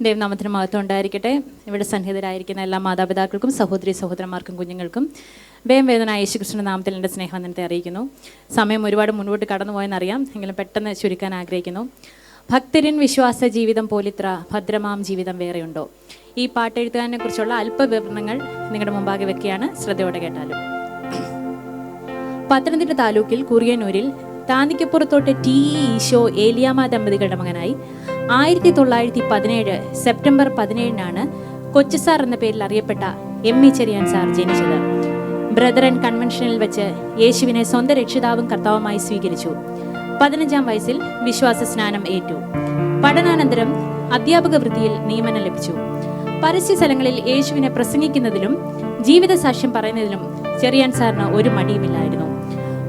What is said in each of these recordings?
ദൈവനാമത്തിന് മഹത്വം ഉണ്ടായിരിക്കട്ടെ. ഇവിടെ സന്നിഹിതരായിരിക്കുന്ന എല്ലാ മാതാപിതാക്കൾക്കും സഹോദരി സഹോദരന്മാർക്കും കുഞ്ഞുങ്ങൾക്കും വേദനായ യേശുക്രിസ്തുവിന്റെ നാമത്തിൽ എൻ്റെ സ്നേഹവന്ദനത്തെ അറിയിക്കുന്നു. സമയം ഒരുപാട് മുൻപോട്ട് കടന്നുപോയെന്നറിയാം, എങ്കിലും പെട്ടെന്ന് ചുരുക്കാൻ ആഗ്രഹിക്കുന്നു. ഭക്തരിൻ വിശ്വാസ ജീവിതം പോലിത്ര ഭദ്രമാം ജീവിതം വേറെയുണ്ടോ? ഈ പാട്ടെഴുത്തുകാരനെ കുറിച്ചുള്ള അല്പ വിവരണങ്ങൾ നിങ്ങളുടെ മുമ്പാകെ വെക്കുകയാണ്, ശ്രദ്ധയോടെ കേട്ടാലും. പത്തനംതിട്ട താലൂക്കിൽ കുറിയന്നൂരിൽ താന്തിക്കപ്പുറത്തോട്ട് ടി ഈശോ ഏലിയാമ്മ ദമ്പതികളുടെ മകനായി 1917 സെപ്റ്റംബർ 17 കൊച്ചുസാർ എന്ന പേരിൽ അറിയപ്പെട്ട എം ഇ ചെറിയാൻ സാർ ജനിച്ചത്. ബ്രദറൻ കൺവെൻഷനിൽ വെച്ച് യേശുവിനെ സ്വന്തം രക്ഷിതാവും കർത്താവുമായി സ്വീകരിച്ചു. 15-ാം വയസ്സിൽ വിശ്വാസ സ്നാനം ഏറ്റു. പഠനാനന്തരം അധ്യാപക വൃത്തിയിൽ നിയമനം ലഭിച്ചു. പരസ്യ സ്ഥലങ്ങളിൽ യേശുവിനെ പ്രസംഗിക്കുന്നതിലും ജീവിത സാക്ഷ്യം പറയുന്നതിലും ചെറിയാൻ സാറിന് ഒരു മടിയുമില്ലായിരുന്നു.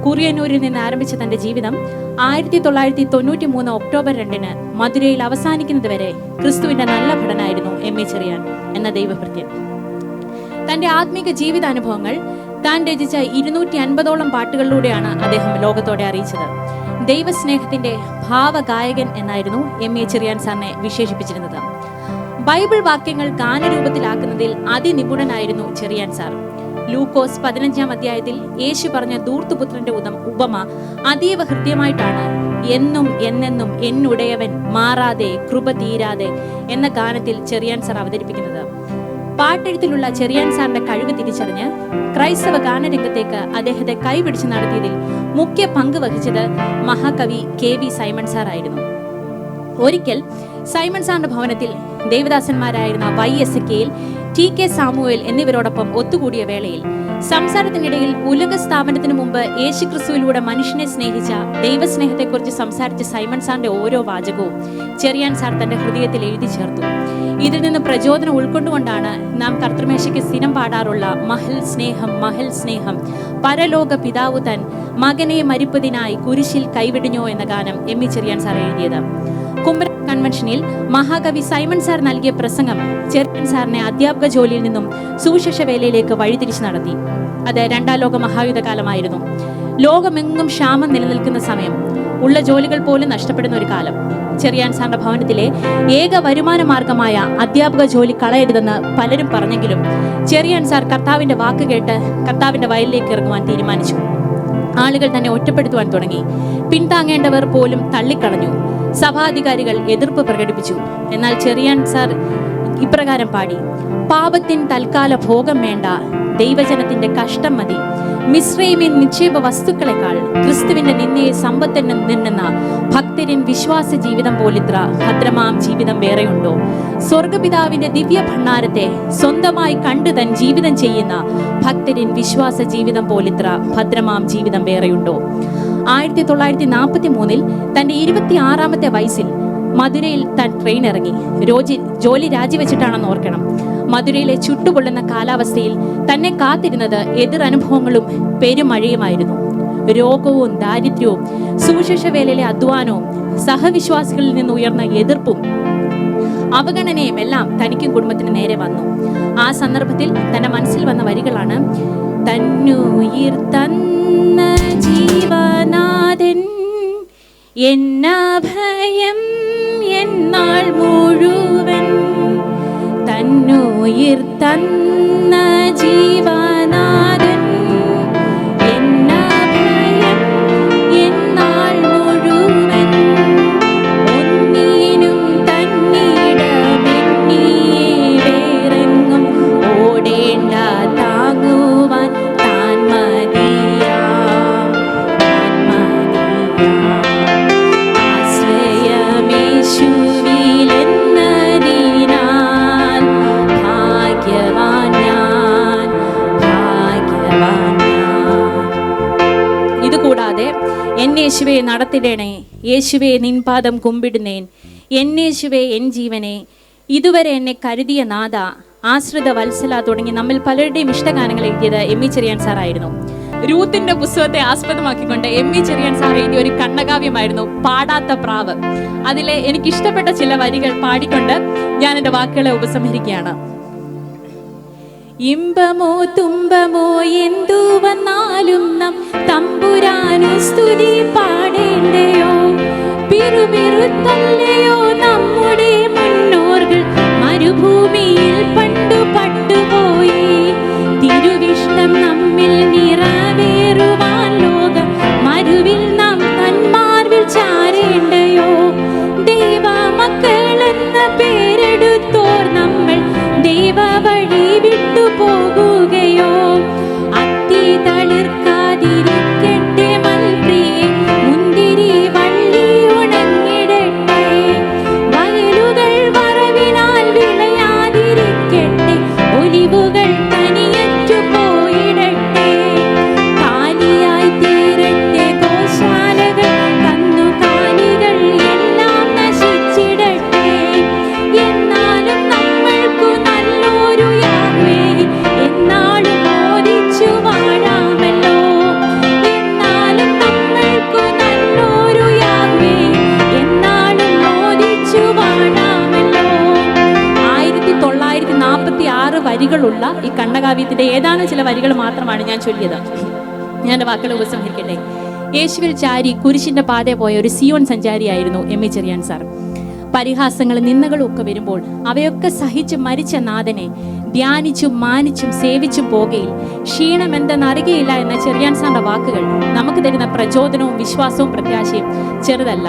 കുറിയന്നൂരിൽ നിന്ന് ആരംഭിച്ച തന്റെ ജീവിതം 1993 ഒക്ടോബർ 2 മധുരയിൽ അവസാനിക്കുന്നതുവരെ ക്രിസ്തുവിന്റെ നല്ല ഭടനായിരുന്നു എം എ ചെറിയാൻ എന്ന ദൈവഭൃത്യൻ. തന്റെ ആത്മീക ജീവിതാനുഭവങ്ങൾ താൻ രചിച്ച 250ഓളം പാട്ടുകളിലൂടെയാണ് അദ്ദേഹം ലോകത്തോടെ അറിയിച്ചത്. ദൈവസ്നേഹത്തിന്റെ ഭാവഗായകൻ എന്നായിരുന്നു എം എ ചെറിയാൻ സാറിനെ വിശേഷിപ്പിച്ചിരുന്നത്. ബൈബിൾ വാക്യങ്ങൾ ഗാനരൂപത്തിലാക്കുന്നതിൽ അതിനിപുണനായിരുന്നു ചെറിയാൻ സാർ. ലൂക്കോസ് 15-ാം അധ്യായത്തിൽ യേശു പറഞ്ഞ ധൂർത്തുപുത്രന്റെ ഉപമ അതീവ ഹൃദ്യമായിട്ടാണ് എന്നും എന്നെന്നും എന്നുടയവൻ മാറാതെ കൃപ തീരാതെ എന്ന ഗാനത്തിൽ ചെറിയാൻ സാർ അവതരിപ്പിക്കുന്നത്. പാട്ടെഴുത്തിലുള്ള ചെറിയാൻ സാറിന്റെ കഴിവ് തിരിച്ചറിഞ്ഞ് ക്രൈസ്തവ ഗാനരംഗത്തേക്ക് അദ്ദേഹത്തെ കൈപിടിച്ച് നടത്തിയതിൽ മുഖ്യ പങ്ക് വഹിച്ചത് മഹാകവി KV സൈമൺ സാർ ആയിരുന്നു. ഒരിക്കൽ സൈമൺ സാറിന്റെ ഭവനത്തിൽ ദേവദാസന്മാരായിരുന്ന YSKയിൽ TK സാമുവേൽ എന്നിവരോടൊപ്പം ഒത്തുകൂടിയ വേളയിൽ സംസാരത്തിനിടയിൽ ഉലക സ്ഥാപനത്തിന് മുമ്പ് യേശുക്രിസ്തുവിലൂടെ മനുഷ്യനെ സ്നേഹിച്ച ദൈവസ്നേഹത്തെക്കുറിച്ച് സംസാരിച്ച സൈമൺ സാറിന്റെ ഓരോ വാചകവും ചെറിയാൻ സാർ തന്റെ ഹൃദയത്തിൽ എഴുതി ചേർത്തു. ഇതിൽ നിന്ന് പ്രചോദനം ഉൾക്കൊണ്ടുകൊണ്ടാണ് നാം കർത്തൃമേശയ്ക്ക് സ്ഥിരം പാടാറുള്ള മഹൽ സ്നേഹം പരലോക പിതാവു തൻ മകനെ മരിപ്പതിനായി കുരിശിൽ കൈവിടിഞ്ഞോ എന്ന ഗാനം എം ഇ ചെറിയാൻ സാർ എഴുതിയത്. കുമ്പരം കൺവെൻഷനിൽ മഹാകവി സൈമൺ സാർ നൽകിയ പ്രസംഗം ചെറിയാൻ സാറിനെ അധ്യാപക ജോലിയിൽ നിന്നും സുവിശേഷ വേലയിലേക്ക് വഴിതിരിച്ചു നടത്തി. അത് 2ാം ലോക മഹായുദ്ധകാലമായിരുന്നു. ലോകമെങ്ങും ക്ഷാമം നിലനിൽക്കുന്ന സമയം, ഉള്ള ജോലികൾ പോലും നഷ്ടപ്പെടുന്ന ഒരു കാലം. ചെറിയാൻ സാറിന്റെ ഭവനത്തിലെ ഏക വരുമാന മാർഗമായ അധ്യാപക ജോലി കളയരുതെന്ന് പലരും പറഞ്ഞെങ്കിലും ചെറിയാൻ സാർ കർത്താവിന്റെ വാക്ക് കേട്ട് കർത്താവിന്റെ വയലിലേക്ക് ഇറങ്ങുവാൻ തീരുമാനിച്ചു. ആളുകൾ തന്നെ ഒറ്റപ്പെടുത്തുവാൻ തുടങ്ങി. പിന്താങ്ങേണ്ടവർ പോലും തള്ളിക്കളഞ്ഞു. സഭാധികാരികൾ എതിർപ്പ് പ്രകടിപ്പിച്ചു. എന്നാൽ ചെറിയാൻ സാർ ഇപ്രകാരം പാടി: പാപത്തിൻ തൽക്കാല ഭോഗം വേണ്ട, ദൈവജനത്തിന്റെ കഷ്ടം മതി. മിസ്രൈമിൻ നിക്ഷേപ വസ്തുക്കളെക്കാൾ ക്രിസ്തുവിന്റെ നിന്നയെ സമ്പത്തിന് നിന്നുന്ന ഭക്തരിൻ വിശ്വാസ ജീവിതം പോലിത്ര ഭദ്രമാം ജീവിതം വേറെയുണ്ടോ? സ്വർഗപിതാവിന്റെ ദിവ്യ ഭണ്ഡാരത്തെ സ്വന്തമായി കണ്ടു തൻ ജീവിതം ചെയ്യുന്ന ഭക്തരിൻ വിശ്വാസ ജീവിതം പോലിത്ര ഭദ്രമാം ജീവിതം വേറെയുണ്ടോ? 1943 തന്റെ 26-ാമത്തെ വയസ്സിൽ മധുരയിൽ താൻ ട്രെയിൻ ഇറങ്ങി. ജോലി രാജിവെച്ചിട്ടാണെന്ന് ഓർക്കണം. മധുരയിലെ ചുട്ടുപൊള്ളുന്ന കാലാവസ്ഥയിൽ തന്നെ കാത്തിരുന്നത് എതിരനുഭവങ്ങളും പെരുമഴയുമായിരുന്നു. രോഗവും ദാരിദ്ര്യവും സുവിശേഷ വേലയിലെ അധ്വാനവും സഹവിശ്വാസികളിൽ നിന്ന് ഉയർന്ന എതിർപ്പും അവഗണനയും എല്ലാം തനിക്കും കുടുംബത്തിന് നേരെ വന്നു. ആ സന്ദർഭത്തിൽ തന്റെ മനസ്സിൽ വന്ന വരികളാണ്: തന്നുയിർ തന്ന ജീവനാഥൻ എന്നഭയം എന്നാൾ മുഴുവൻ, തന്നുയിർ തന്ന ജീവനാഥൻ എന്നഭയം എന്നാൾ മുഴുവൻ, ഒന്നിനും തന്നിടമെന്നിയെ വേറെങ്ങും ഓടേണ്ട താങ്ങുവാൻ താൻ മതിയാം, ആശ്രയമേശുവിലെന്നതിനാൽ ഭാഗ്യവാൻ ഞാൻ, ഭാഗ്യവാൻ ഞാൻ. ഇതുകൂടാതെ എന്നേശുവേ നടത്തിടണേ, യേശുവേ നിൻപാദം കുമ്പിടുന്നേൻ, എന്നേശുവേ എൻ ജീവനെ, ഇതുവരെ എന്നെ കരുതിയ നാഥ, ആശ്രിത വത്സല തുടങ്ങി നമ്മിൽ പലരുടെയും ഇഷ്ടഗാനങ്ങൾ എഴുതിയത് എം ഇ ചെറിയാൻ സാർ ആയിരുന്നു. രൂത്തിന്റെ പുസ്തകത്തെ ആസ്പദമാക്കിക്കൊണ്ട് എം ഇ ചെറിയാൻ സാർ എഴുതിയ ഒരു ഖണ്ഡകാവ്യമായിരുന്നു പാടാത്ത പ്രാവ്. അതിലെ എനിക്കിഷ്ടപ്പെട്ട ചില വരികൾ പാടിക്കൊണ്ട് ഞാൻ എൻ്റെ വാക്കുകളെ ഉപസംഹരിക്കുകയാണ്. ഇമ്പമോ തുമ്പമോ എന്തു വന്നാലും നാം തമ്പുരാനു സ്തുതി പാടേണ്ടയോ, പിറുപിറുത്തല്ലയോ നമ്മുടെ മുന്നോർകൾ വരികളുള്ള ഈ കണ്ണകാവ്യത്തിന്റെ ഏതാനും ചില വരികൾ മാത്രമാണ് ഞാൻ ചൊല്ലിയത്. ഞാൻ വാക്കുകൾ ഉപസംഹരിക്കട്ടെ. യേശുവിൽ ചാരി കുരിശിന്റെ പാതയെ പോയ ഒരു സിയോൺ സഞ്ചാരിയായിരുന്നു എം എ ചെറിയാൻ സാർ. പരിഹാസങ്ങളും നിന്ദകളും ഒക്കെ വരുമ്പോൾ അവയൊക്കെ സഹിച്ച് മരിച്ച നാഥനെ ധ്യാനിച്ചും മാനിച്ചും സേവിച്ചും പോകുകയിൽ ക്ഷീണം എന്തെന്നറിയുകയില്ല എന്ന ചെറിയാൻ സാറിന്റെ വാക്കുകൾ നമുക്ക് തരുന്ന പ്രചോദനവും വിശ്വാസവും പ്രത്യാശയും ചെറുതല്ല.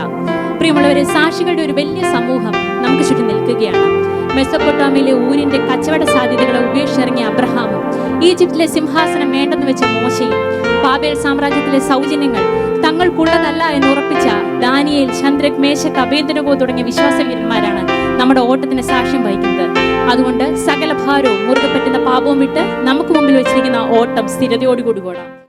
പ്രിയമുള്ളവരെ, സാക്ഷികളുടെ ഒരു വലിയ സമൂഹം നമുക്ക് ചുറ്റും നിൽക്കുകയാണ്. മെസൊപ്പൊട്ടാമിയിലെ ഊരിന്റെ കച്ചവട സാധ്യതകളെ ഉപേക്ഷിച്ചിറങ്ങിയ അബ്രഹാമും ഈജിപ്തിലെ സിംഹാസനം വേണ്ടെന്ന് വെച്ച മോശയും ബാബേൽ സാമ്രാജ്യത്തിലെ സൗജന്യങ്ങൾ തങ്ങൾക്കുള്ളതല്ല എന്ന് ഉറപ്പിച്ച ദാനിയേൽ, ശദ്രക്, മേശക്, അബേദ്നെഗോ തുടങ്ങിയ വിശ്വാസവീരന്മാരാണ് നമ്മുടെ ഓട്ടത്തിന് സാക്ഷ്യം വഹിക്കുന്നത്. അതുകൊണ്ട് സകല ഭാരവും മുറുകെ പറ്റുന്ന പാപവും വിട്ട് നമുക്ക് മുമ്പിൽ വെച്ചിരിക്കുന്ന ഓട്ടം സ്ഥിരതയോടുകൂടി ഓടാം.